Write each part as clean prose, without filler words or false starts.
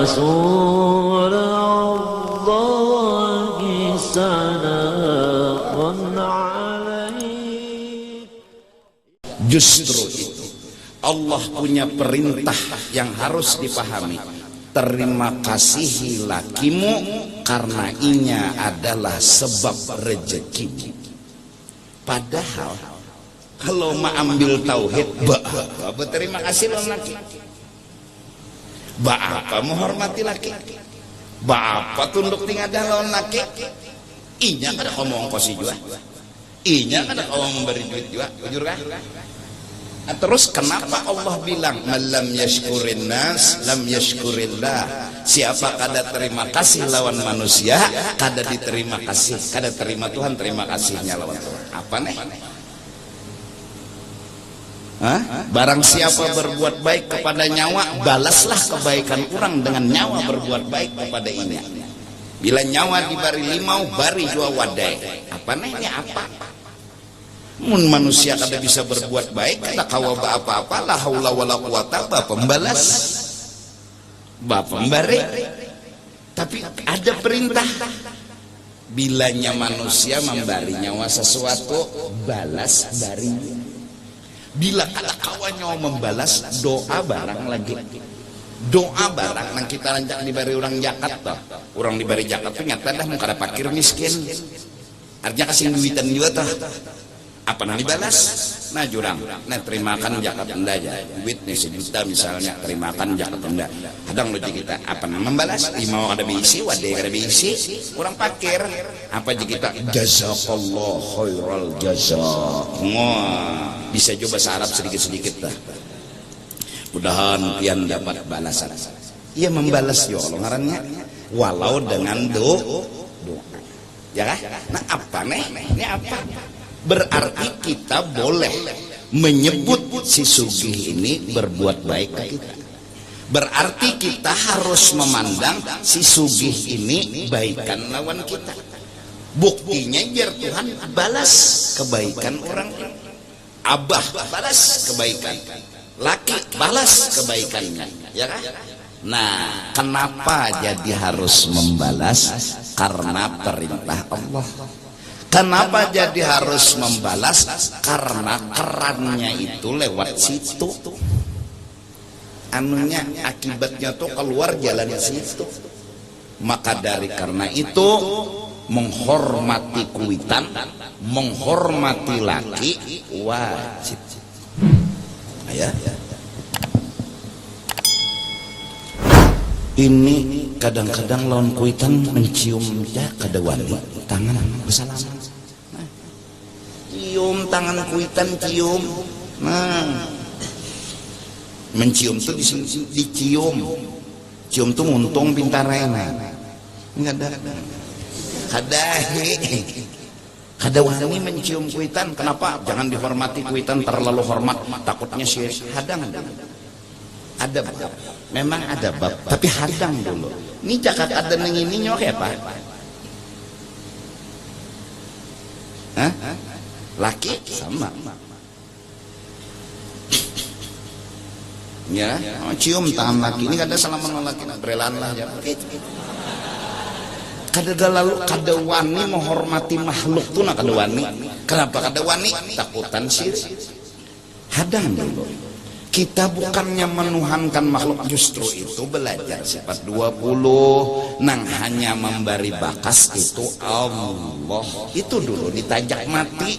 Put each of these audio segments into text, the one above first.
Rasulullah salamun alaik. Justru itu Allah punya perintah yang harus dipahami. Terima kasihi lakimu karena inya adalah sebab rezekimu. Padahal kalau mau ambil tauhid, berterima kasih lo laki. Apa menghormati laki? Apa tunduk tingadah lawan laki? Inya kada ngomong kosi juga. Inya kada ngomong memberi duit juga, jujur kah? Nah, terus kenapa Allah bilang malam yashkurin nas lam yashkurillah? Siapa kada terima kasih lawan manusia, kada diterima kasih, kada terima Tuhan terima kasihnya lawan Tuhan. Apa nih? Barang siapa berbuat baik kepada nyawa, balaslah kebaikan orang dengan nyawa berbuat baik kepada ini. Bila nyawa dibari limau, bari jua wadai. Apa nih? Ini apa? Mun manusia kada bisa berbuat baik, kada kawa apa-apa, la haula wala quwata, ba pembalas, ba pemberi. Tapi ada perintah. Bilanya manusia memberi nyawa sesuatu, balas bari. Bila kada kawan nyawa membalas, doa barang lagi. Doa barang nang kita lanjak diberi orang zakat toh. Orang diberi zakat tuh nyata dah mun kada pakir miskin. Artinya kasih duitan juga toh. Apa nang dibalas? Nah jurang, nah terimakan zakat anda aja. Duit nih 1 juta misalnya, terimakan zakat anda. Kadang logik kita, apa nang membalas? Mau kada diisi, wadai kada diisi, orang pakir. Apa aja kita? Jazakallah khairal jaza. Wah, bisa coba bahasa Arab sedikit-sedikit dah. Mudahan pian dapat balasan. Ia membalas ya Allah ngarannya, walau dengan doa. Ya kah? Nah apa nih? Ini apa? Berarti kita boleh menyebut si sugih ini berbuat baik ke kita. Berarti kita harus memandang si sugih ini baikan lawan kita. Buktinya biar Tuhan balas kebaikan orang. Abah balas kebaikan, laki balas kebaikannya, ya kan? Nah, kenapa jadi harus membalas? Karena perintah Allah. Kenapa jadi harus membalas? Karena kerannya itu lewat situ. Anunya akibatnya tuh keluar jalan situ. Maka dari karena itu menghormati kuitan, menghormati laki wajib. Ya. Ini kadang-kadang lawan kuitan mencium ya kada wani tangan bersalaman. Cium tangan kuitan cium. Nah, mencium tuh dicium. Cium tuh untung pintarena. Enggak ada. Kada wani mencium kuitan. Kenapa? Jangan dihormati kuitan terlalu hormat, takutnya syirik. Hadang. Ada bab. Memang ada bab, tapi hadang dulu. Ini jakat ada neng ini nyok ya Pak? Hah? Laki sama. Ya, cium tangan laki. Ini kada salaman laki, berelan lah ya. Kada wani menghormati makhluk tuh nak kada wani. Kenapa kada wani? Takutan syirik. Hadang dulu. Kita bukannya menuhankan makhluk, justru itu belajar sifat 20 nang hanya memberi bakas itu Allah. Itu dulu ditajak mati.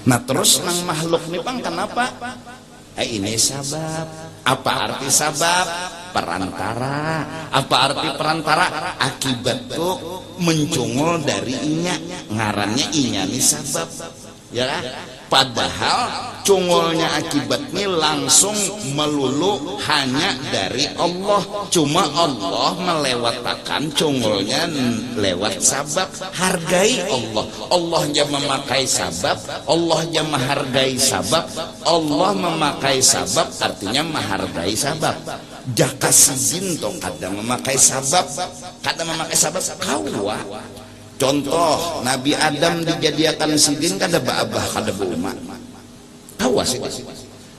Nah terus nang makhluk nih Bang kenapa? Ini sabab. Apa arti sabab? Perantara. Apa arti perantara? Akibat tuh mencungul dari inya, ngarannya inya nih sabab. Ya kan? Padahal cungulnya akibatnya langsung melulu hanya dari Allah. Cuma Allah melewatkan cungulnya lewat sabab. Hargai Allah. Allah yang memakai sabab, Allah yang menghargai sabab. Allah memakai sabab artinya menghargai sabab. Jaka sizin to kada memakai sabab, kada memakai sabab kawa. Contoh Nabi Adam dijadikan sidin kada baabah kada buma. Awas itu.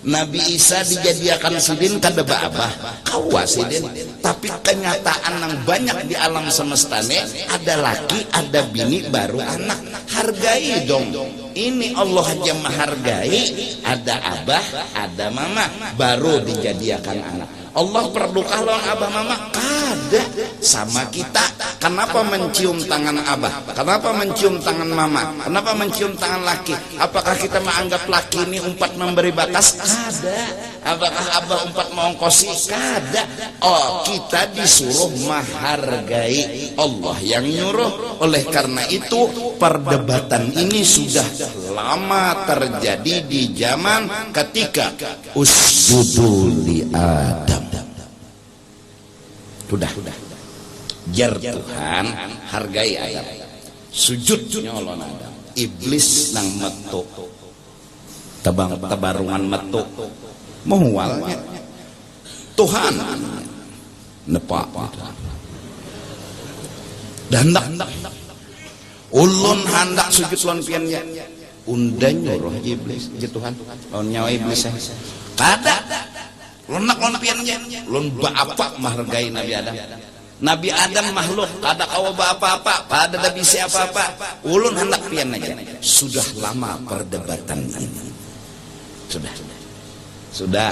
Nabi Isa dijadiakan sidin kada abah kawa sidin, tapi kenyataan yang banyak di alam semesta nih ada laki ada bini baru anak. Hargai dong, ini Allah aja menghargai, ada abah ada mama baru dijadiakan anak. Allah perdukah lawan abah mama? Kada. Sama kita, kenapa mencium tangan abah? Kenapa mencium tangan mama? Kenapa mencium tangan laki? Apakah kita menganggap laki ini umpat memberi batas? Kada. Apakah abah umpat mengongkosi? Kada. Oh, kita disuruh menghargai, Allah yang nyuruh. Oleh karena itu perdebatan ini sudah lama terjadi di zaman ketika usjudu li Adam. Sudah jar Tuhan hargai Adam, sujud nyolon Adam. Iblis nang metu tebarungan metu mualnya Tuhan nepak dan hendak ulun hendak sujud lawan piannya undan nyuruh iblis je Tuhan lawan nyawa iblis kada lunak lawan piannya lun bapak menghargai Nabi Adam. Nabi Adam makhluk kada kawa apa-apa, kada ada bisa apa-apa, ulun hendak pian aja. Sudah lama perdebatan ini, sudah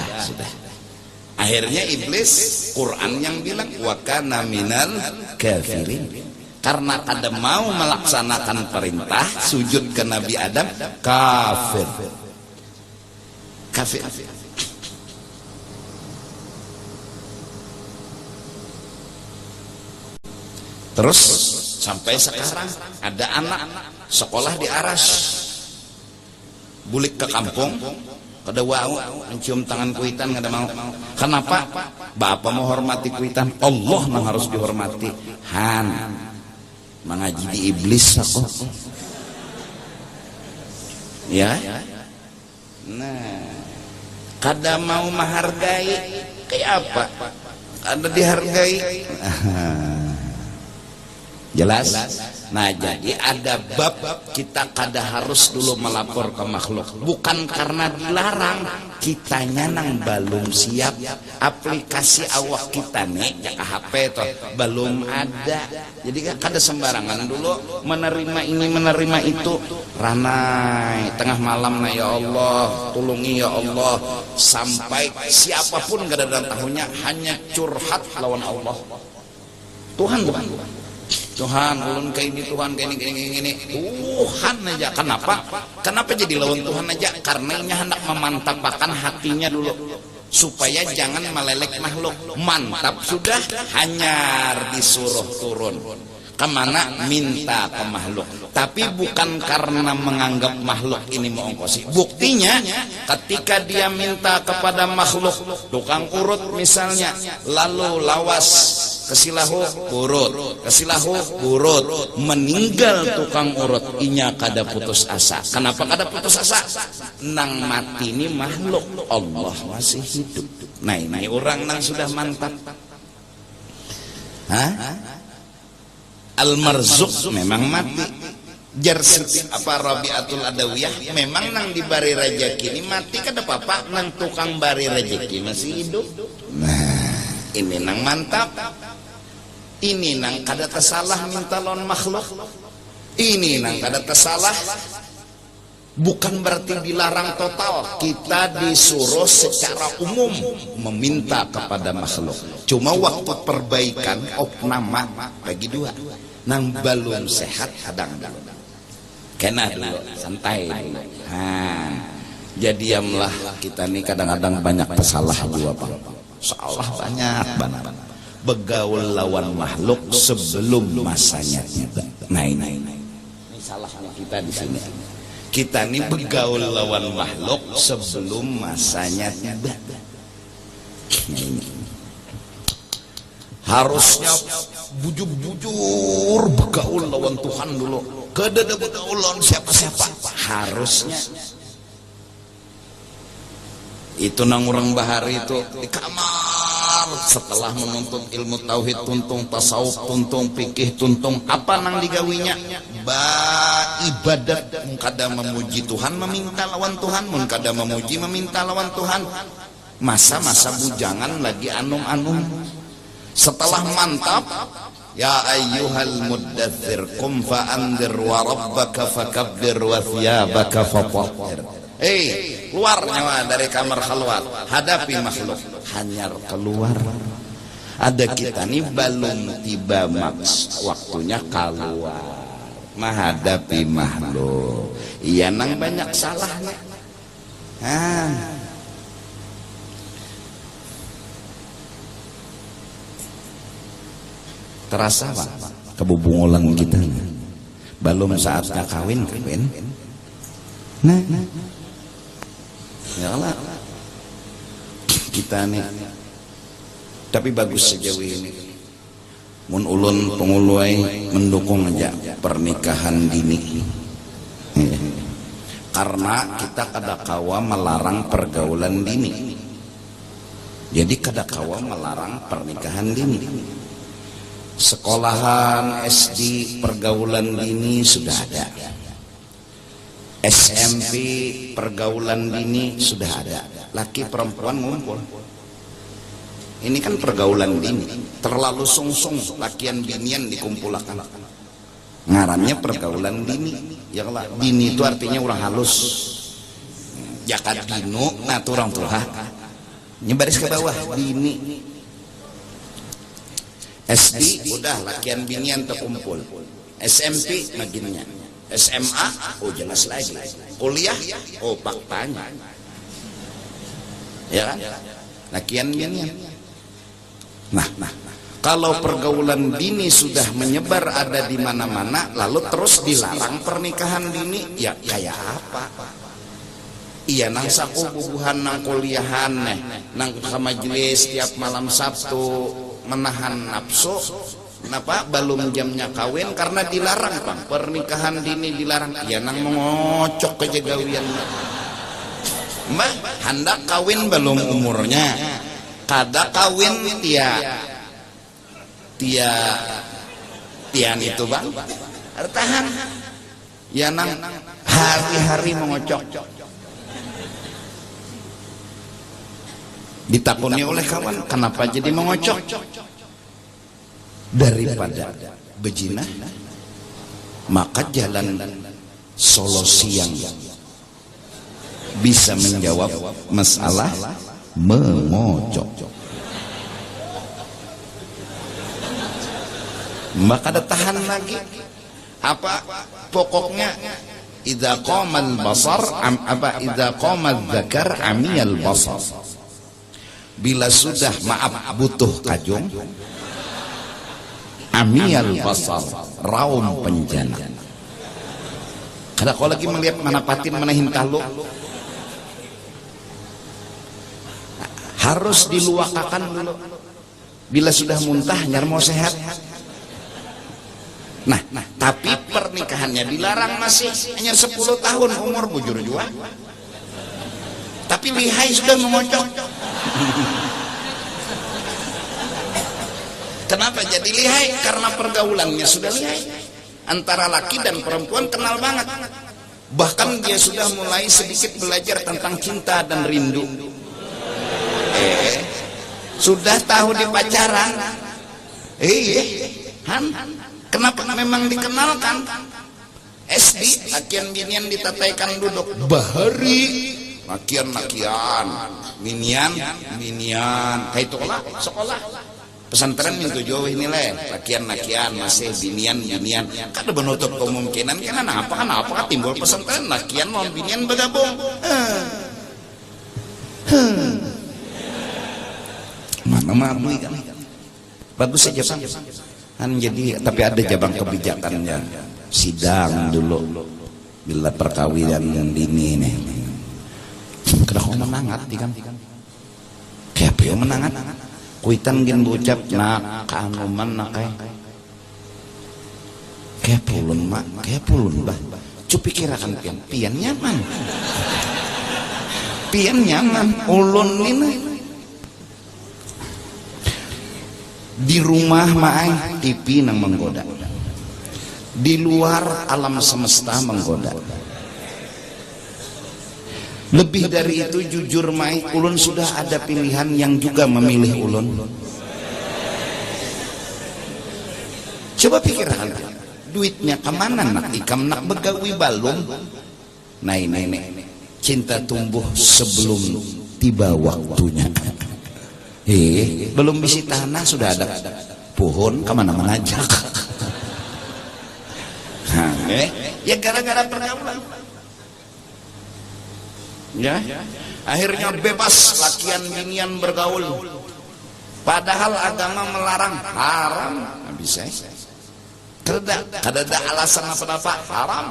akhirnya iblis, Quran yang bilang wa kana minal kafirin, karena kada mau melaksanakan perintah sujud ke Nabi Adam, kafir. Terus sampai sekarang ada anak sekolah di Aras, bulik ke kampung, kada wau mencium tangan kuitan kada mau. Kenapa? Bapak mau hormati kuitan, Allah yang harus dihormati. Han mengaji di iblis aku. Ya. Nah, kada mau menghargai kayak apa? Ada dihargai. Jelas? Nah, jadi ada bab kita kada harus dulu melapor ke makhluk, bukan karena dilarang, kitanya nang belum siap. Aplikasi awak kita nih ya HP toh belum ada, jadi kada sembarangan dulu menerima ini menerima itu. Ranai tengah malam nah ya Allah tulungi ya Allah, sampai siapapun kada ada tahunya hanya curhat lawan Allah. Tuhan Tuhan ulun kayak ini, Tuhan kayak ini Tuhan aja. Kenapa jadi lawan Tuhan aja? Karena ini hendak memantapakan hatinya dulu supaya jangan melelek makhluk. Mantap sudah, hanya disuruh turun kemana? Minta ke makhluk, tapi bukan karena menganggap makhluk ini mengongkosi. Buktinya ketika dia minta kepada makhluk, tukang urut misalnya, lalu lawas kesilahu urut, meninggal tukang urut, inya kada putus asa. Kenapa kada putus asa? Nang mati ini makhluk, Allah masih hidup. Nah ini orang nang sudah mantap. Al-Marzuq memang mati, Jarsi apa Rabi'atul Adawiyah memang nang dibari rezeki ini mati kada apa-apa, nang tukang bari rezeki masih hidup. Nah ini nang mantap, ini nang kada tersalah minta lawan makhluk, ini nang kada tersalah. Bukan berarti dilarang total, kita disuruh secara umum meminta kepada makhluk. Cuma waktu perbaikan opnama bagi dua, nang belum sehat kadang kena dulu, santai dulu. Jadi diamlah kita nih kadang-kadang banyak pesalah juga Pak. Salah banyak banget. Begaul lawan makhluk sebelum masanya tiba. Nah ini salahnya kita di sini. Kita ini begaul lawan makhluk sebelum masanya tiba. Harusnya bujur-bujur begaul lawan Tuhan dulu. Kada ada begaul lawan siapa-siapa. Harusnya. Itu nang orang bahari itu di kamar setelah menuntut ilmu tauhid, tuntung tasawuf, tuntung fikih, tuntung apa nang digawinya? ibadat mun kada memuji Tuhan meminta lawan Tuhan, mun kada memuji meminta lawan Tuhan. Masa-masa bujangan lagi anum-anum. Setelah mantap, ya ayyuhal muddathir qum fa'andir wa rabbaka fakabbir wa thiyabaka fatahhir. Keluar nyawa dari kamar khalwat, hadapi makhluk. Hanyar keluar. Ada kita nih belum tiba waktunya keluar menghadapi makhluk. Iya nang banyak salahnya. Terasa Pak kebubungulan kita belum saatnya kawin. Nah ya Allah kita nih, tapi bagus sejauh ini mun ulun penguluai mendukung aja pernikahan dini, karena kita kada kawa melarang pergaulan dini. Jadi kada kawa melarang pernikahan dini. Sekolahan SD pergaulan dini sudah ada, SMP pergaulan dini sudah ada, laki perempuan ngumpul. Ini kan pergaulan dini, terlalu sungsung lakian binian dikumpulkan. Ngarannya pergaulan dini. Ya lah, dini itu artinya orang halus. Jakat dino, nah itu orang tua. Nyebaris ke bawah, dini. SD udah lakian binian terkumpul. SMP maginnya. SMA oh jelas lagi. Kuliah oh faktanya. Ya kan? Lakian binian. Nah, kalau pergaulan dini sudah menyebar ada di mana-mana, lalu terus dilarang pernikahan dini, ya kayak apa? Iya nang sakubuhan nang kuliahan nang ke majelis tiap malam Sabtu menahan nafsu. Kenapa belum jamnya kawin? Karena dilarang Bang. Pernikahan dini dilarang. Ya nang mengocok kejagawian. Mbak, hendak kawin belum umurnya. Kada kawin tian itu Bang. Tahan. Ya nang hari-hari mengocok. Ditakuni oleh kawan, kenapa jadi mengocok? Daripada bejina, maka jalan solusi yang bisa menjawab masalah mengocok. Maka ada tahan lagi. Apa pokoknya? Idza qamal basar idza qamal dzakar amiyal basar. Bila sudah maaf butuh kajong, amiyal basar, raum penjana. Karena kalau lagi melihat mana patin mana hintalu, harus diluakakan dulu. Bila sudah muntah nyar mau sehat. Nah, tapi pernikahannya dilarang masih hanya 10 tahun umur bujur jua. Tapi lihai sudah mengocok. Kenapa jadi lihai? Karena pergaulannya sudah lihai. Antara laki dan perempuan kenal banget. Bahkan dia sudah mulai sedikit belajar tentang cinta dan rindu. Sudah tahu di pacaran. Kenapa memang dikenalkan? SD lakian binian ditataikan duduk bahari lakian minian kayak itu sekolah pesantren minta jauh ini lakian masih binian kada menutup kemungkinan kenapa timbul pesantren lakian mau binian bergabung. Mana kan bagus saja kan, jadi tapi ada jabang kebijakannya, sidang dulu bila perkawinan yang dini nih kada kau menangat kan kayak apa menangat kuitan gin bucap nak kaanuman nak kayak pulun bah cupi kirakan pian nyaman ulun ini di rumah maai TV nang menggoda, di luar alam semesta menggoda. Lebih dari itu jujur mai, ulun sudah ada pilihan yang juga memilih ulun. Coba pikirkan, duitnya kemana nak ikam nak begawi balung. Nai nenek, cinta tumbuh sebelum tiba waktunya. Belum bisi tanah sudah ada pohon kemana-mana aja. Ya gara-gara pergaulan. Ya, akhirnya bebas lakian binian bergaul. Padahal agama melarang, haram. Nggak bisa. Kada ada alasan apa-apa, haram.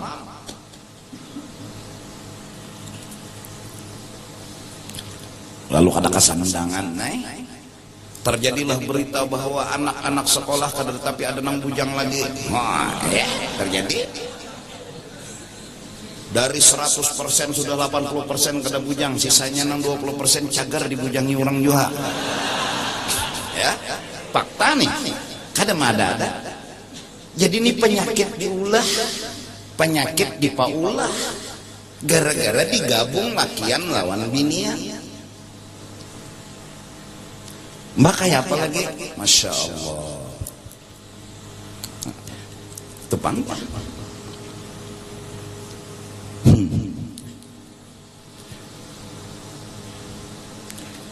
Lalu ada kesandangan, terjadilah berita bahwa anak-anak sekolah kada tapi ada nang bujang lagi. Wah, terjadi. Dari 100% sudah 80% kada bujang, sisanya nang 20% cagar dibujangi orang juga. Ya, fakta nih, kada ada. Jadi ini penyakit diulah, penyakit dipaulah, gara-gara digabung lakian lawan binian. Mbak kayak apa lagi? Masya Allah. Tepang.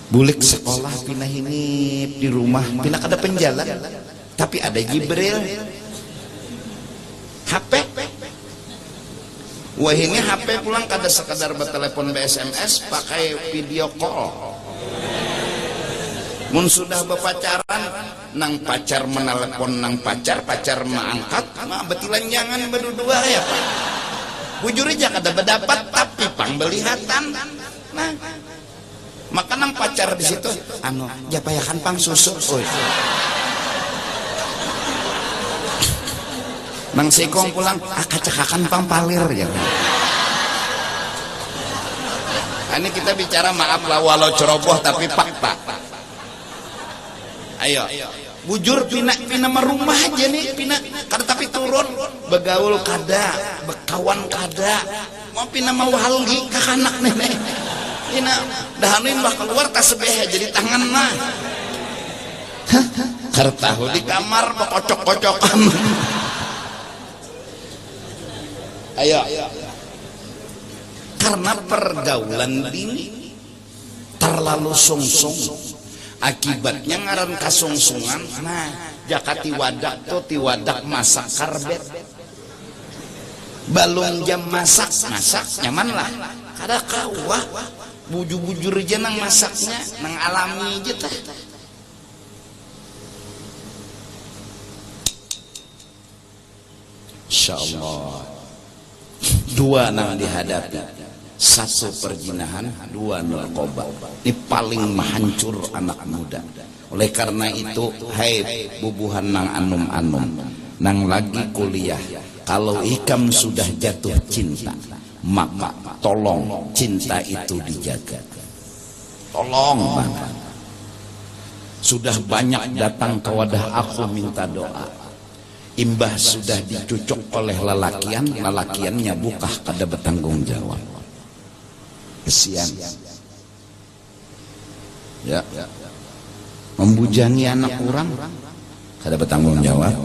Bulik sekolah pindah ini di rumah, pindah kada penjalan, tapi ada Jibril. HP. Wah ini HP pulang kada sekadar bertelepon SMS, pakai video call. Mun sudah berpacaran, nang pacar menelepon nang pacar mengangkat, mah betilan jangan berdua ya Pak. Bujur aja kada berdapat, tapi pang belihatan. Nah, maka nang pacar di situ, japayakan pang susu. Nang sikong pulang, kacakakan pang palir ya. Ini kita bicara maaf lah walau ceroboh tapi fakta. Ayo, bujur pina merumah aja nih, pina kada tapi turun, begaul kada, bekawan kada, mau pina mau halgi kakanak nenek, pina dahanuin bah keluar tasbih jadi tangan mah, kertahu di kamar bekocok-kocokan. Ayo, karena pergaulan ini terlalu sungsung. Akibatnya ngaran kasungsungan. Nah, jaka tiwadak tuh tiwadak masak karbet. Balung jam masak nyaman lah. Kada kawah bujur-bujur aja nang masaknya, nang alami aja teh. Insyaallah. Dua nang dihadapi. Satu perjinahan, dua narkoba. Ini paling menghancur anak muda. Oleh karena itu, hai bubuhan nang anum-anum, nang lagi kuliah, kalau ikam sudah jatuh cinta, maka tolong cinta itu dijaga. Tolong banget. Sudah banyak datang ke wadah aku minta doa. Imbah sudah dicucuk oleh lelakiannya bukah kada bertanggung jawab. Kesian ya, membujangi anak orang kada bertanggung jawab.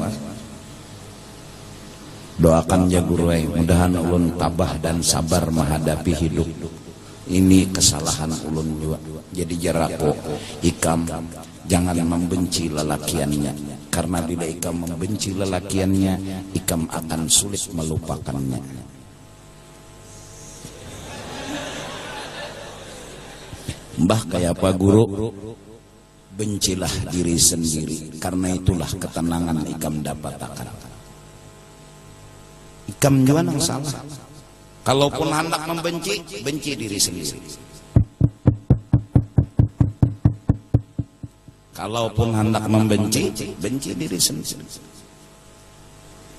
Doakan jagurai, mudahan ulun tabah dan sabar menghadapi hidup ini. Kesalahan ulun juga, jadi jarako ikam jangan membenci lelakiannya, karena bila ikam membenci lelakiannya, ikam akan sulit melupakannya. Mbah kayak apa guru? Bencilah diri sendiri, karena itulah ketenangan ikam dapatakan. Ikam juga nang salah. Kalaupun hendak membenci, benci diri sendiri. Kalaupun hendak membenci, benci diri sendiri.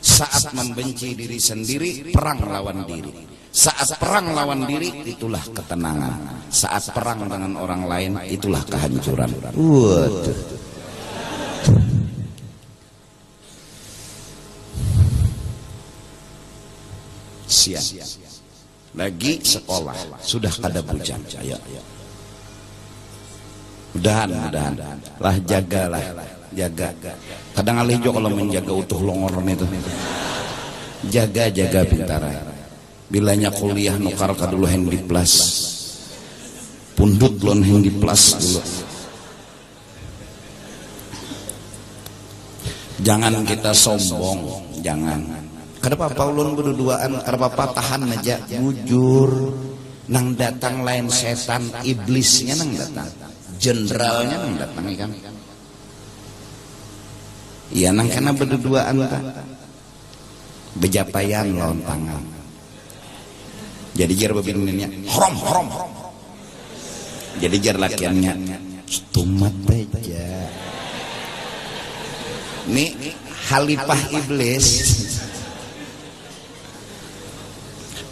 Saat membenci diri sendiri, perang lawan diri. Saat perang lawan diri, itulah ketenangan. Saat perang dengan orang lain, itulah kehancuran. Waduh. siang lagi sekolah sudah kada bujang. Ayo mudahan lah, jagalah, jaga. Kadang alih jo kalau menjaga utuh longoran itu, jaga pintar. Bilanya kuliah nukar kadulu hendi plus pundut lon hendi plus dulu. Jangan kita sombong, jangan. Kada apa ulun berduaan, kada apa tahan aja, jujur. Nang datang lain setan, iblisnya nang datang, jenderalnya nang datang ikan. Iya nang kena berduaan kan, bejapayan lawan tangan. Jadi jar babinnya, haram. Jadi jar lakiannya, tumat aja. Nih halifah iblis.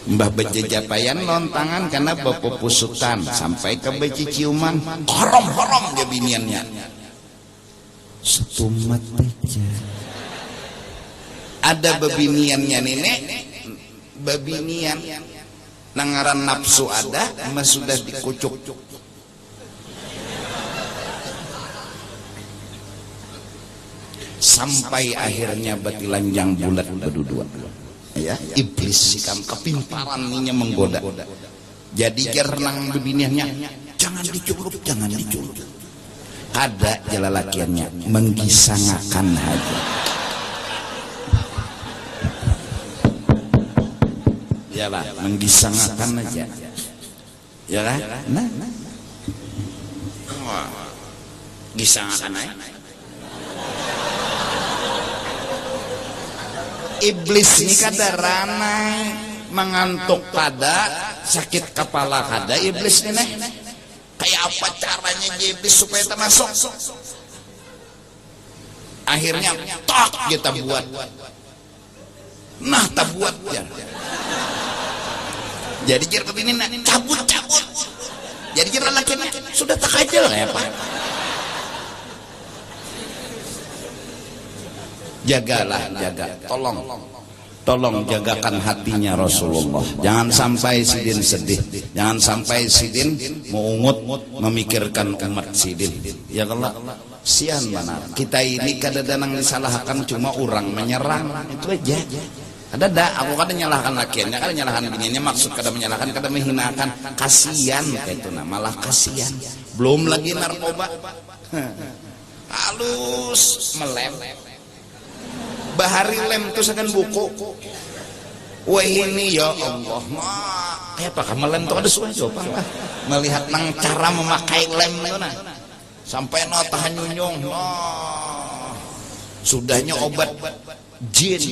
Mbah bejapayan lawan tangan karena bapak pusutan sampai ke beci ciuman, haram dia biniannya. Tumat aja. Ada babiniannya nenek, babinian nangaran nafsu ada, mas sudah dikucuk. Sampai akhirnya batilanjang bulat berdua. Ya, iblis sikam kepintarannya menggoda. Jadi renang babiniannya, jangan dicukup. Ada jelalakiannya menggisangakan aja. Yalah, menggisangakan aja. Yalah, nah. Gisangakan aja. Iblis ini kada ranai, mengantuk kada, sakit kepala kada. Iblis ini kayak apa caranya iblis supaya kita masuk? Akhirnya tak kita buat. Nah, tak buat ya. Jadi kira kepingin cabut. Jadi kira laki sudah tak aja lah ya Pak. Jagalah, tolong jagakan hatinya Rasulullah. Jangan sampai sidin sedih, jangan sampai sidin mengungut memikirkan umat sidin. Ya Allah, sian mana kita ini kadang-kadang disalahkan, cuma orang menyerang itu aja. Ada aku kadang nyalahkan lakiannya, kadang nyalahkan bininya, maksud kadang menyalahkan, kadang menghinakan. Kasian kayak itu, nah malah kasian. Belum lagi narkoba halus melem. Bahari lem terus akan buku. Wah ini ya Allah, kayak apa kamu lem tuh ada suara coba melihat nang cara memakai lem itu nah, sampai no tahan nyunyung, sudahnya obat jinet,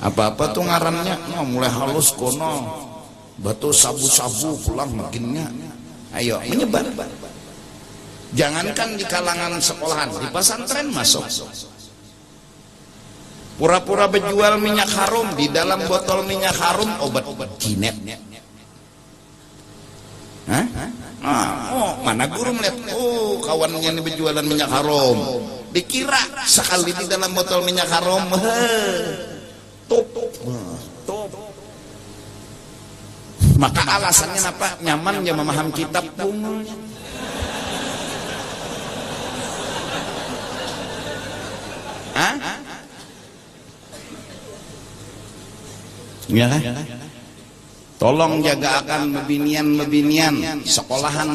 apa tuh ngarannya, mulai halus kono, batu sabu-sabu pulang makinnya, ayo menyebar. Jangankan di kalangan sekolahan, di pesantren masuk. Pura-pura berjual minyak harum, di dalam botol minyak harum obat jinet. Hah? Mana guru melihat, kawannya ini berjualan minyak harum. Dikira sekali di dalam botol minyak harum, top. Maka alasannya apa? Nyaman dia memaham kitab bunganya. Ya kan? Tolong jaga akan mebinian, sekolahan,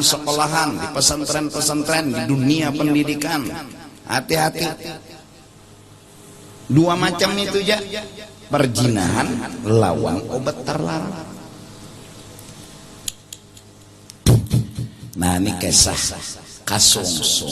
di pesantren, di dunia pendidikan. Hati-hati. Dua macam itu aja. Perjinahan lawan obat terlarang. Nah ini kisah kasungsung.